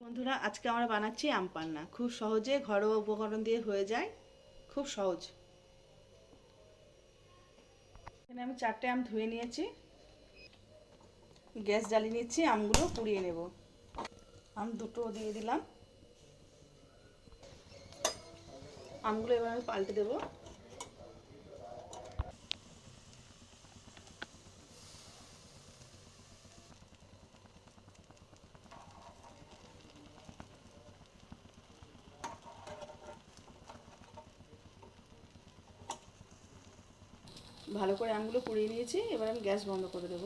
বন্ধুরা, আজকে আমরা বানাচ্ছি আম পান্না। খুব সহজে ঘরোয়া উপকরণ দিয়ে হয়ে যায়, খুব সহজ। এখানে আমি 4টে আম ধুয়ে নিয়েছি। গ্যাস জ্বালিয়ে নিচ্ছি, আমগুলো পুড়িয়ে নেব। আম দুটো দিয়ে দিলাম। আমগুলো এবার আমি পাল্টে দেব। ভালো করে আমগুলো পুড়িয়ে নিয়েছি, এবার আমি গ্যাস বন্ধ করে দেব।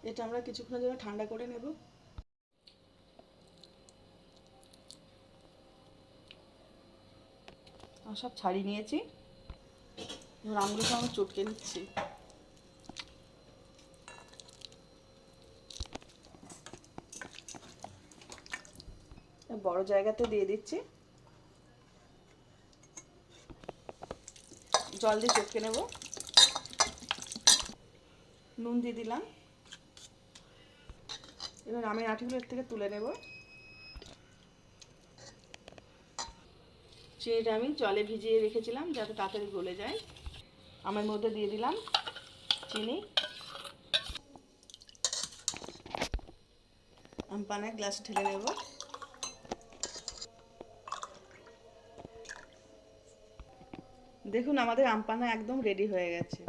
এটা আমরা কিছুক্ষণের জন্য ঠান্ডা করে নেব। সব ছাড়িয়ে নিয়েছি, এবার আমগুলোকে আমি চটকে নিচ্ছি। বড় জায়গাতে দিয়ে দিচ্ছি, জল দিয়ে চটকে নেব। নুন দিয়ে দিলাম। এবার আমের আঁটিগুলো এর থেকে তুলে নেব। চিনিটা আমি জলে ভিজিয়ে রেখেছিলাম যাতে তাড়াতাড়ি গলে যায়। আমের মধ্যে দিয়ে দিলাম চিনি। আম পান্নার গ্লাসে ঢেলে নেব। দেখুন, আমাদের আম পান্না একদম রেডি হয়ে গেছে।